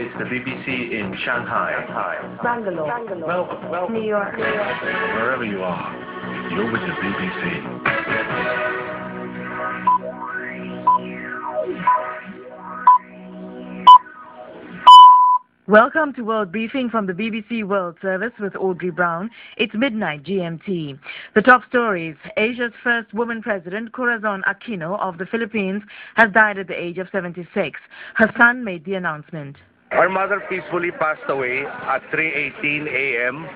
is the BBC in Shanghai. Bangalore. Well, New York. wherever you are, you're with the BBC. Welcome to World Briefing from the BBC World Service with Audrey Brown. It's midnight GMT. The top stories. Asia's first woman president, Corazon Aquino of the Philippines, has died at the age of 76. Her son made the announcement. Our mother peacefully passed away at 3:18 a.m.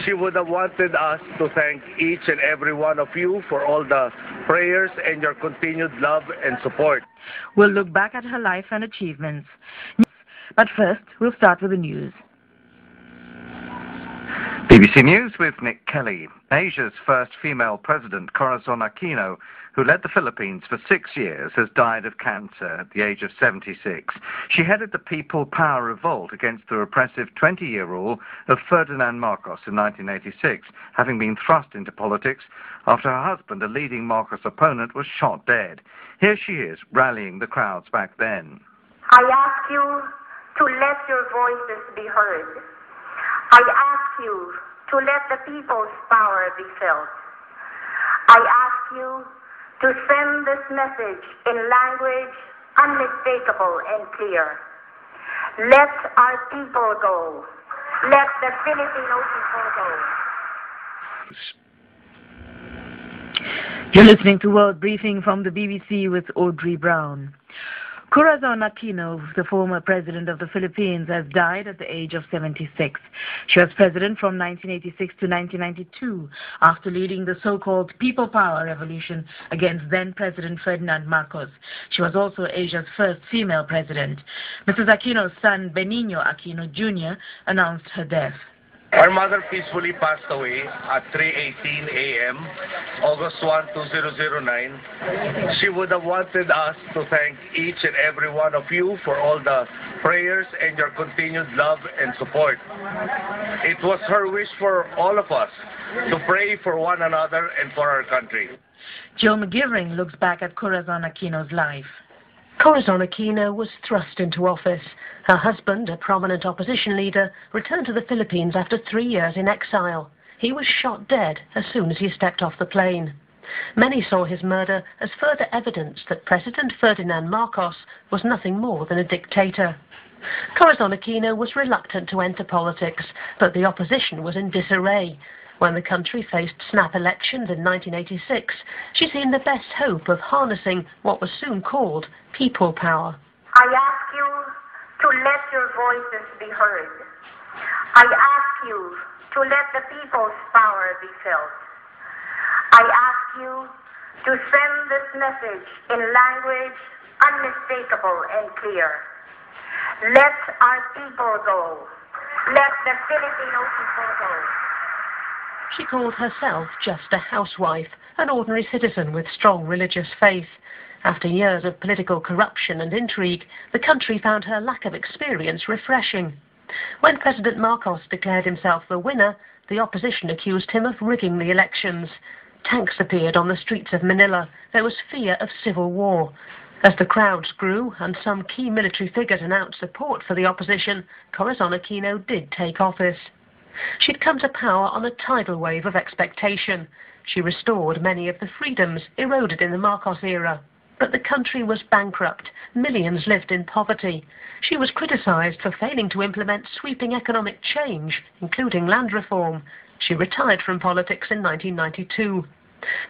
She would have wanted us to thank each and every one of you for all the prayers and your continued love and support. We'll look back at her life and achievements. But first, we'll start with the news. BBC News with Nick Kelly. Asia's first female president, Corazon Aquino, who led the Philippines for 6 years, has died of cancer at the age of 76. She headed the People Power Revolt against the repressive 20-year rule of Ferdinand Marcos in 1986, having been thrust into politics after her husband, a leading Marcos opponent, was shot dead. Here she is, rallying the crowds back then. I ask you to let your voices be heard. I ask you to let the people's power be felt. I ask you to send this message in language unmistakable and clear. Let our people go. Let the Filipino people go. You're listening to World Briefing from the BBC with Audrey Brown. Corazon Aquino, the former president of the Philippines, has died at the age of 76. She was president from 1986 to 1992 after leading the so-called People Power Revolution against then-President Ferdinand Marcos. She was also Asia's first female president. Mrs. Aquino's son, Benigno Aquino Jr., announced her death. Our mother peacefully passed away at 3:18 a.m. August 1, 2009. She would have wanted us to thank each and every one of you for all the prayers and your continued love and support. It was her wish for all of us to pray for one another and for our country. Jill McGivering looks back at Corazon Aquino's life. Corazon Aquino was thrust into office. Her husband, a prominent opposition leader, returned to the Philippines after 3 years in exile. He was shot dead as soon as he stepped off the plane. Many saw his murder as further evidence that President Ferdinand Marcos was nothing more than a dictator. Corazon Aquino was reluctant to enter politics, but the opposition was in disarray. When the country faced snap elections in 1986, she seemed the best hope of harnessing what was soon called people power. I ask you to let your voices be heard. I ask you to let the people's power be felt. I ask you to send this message in language unmistakable and clear. Let our people go. Let the Filipino people go. She called herself just a housewife, an ordinary citizen with strong religious faith. After years of political corruption and intrigue, the country found her lack of experience refreshing. When President Marcos declared himself the winner, the opposition accused him of rigging the elections. Tanks appeared on the streets of Manila. There was fear of civil war. As the crowds grew and some key military figures announced support for the opposition, Corazon Aquino did take office. She'd come to power on a tidal wave of expectation. She restored many of the freedoms eroded in the Marcos era. But the country was bankrupt. Millions lived in poverty. She was criticized for failing to implement sweeping economic change, including land reform. She retired from politics in 1992.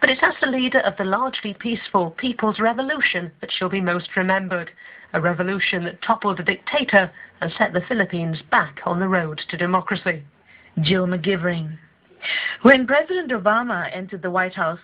But it's as the leader of the largely peaceful People's Revolution that she'll be most remembered. A revolution that toppled a dictator and set the Philippines back on the road to democracy. Jill McGivering. When President Obama entered the White House,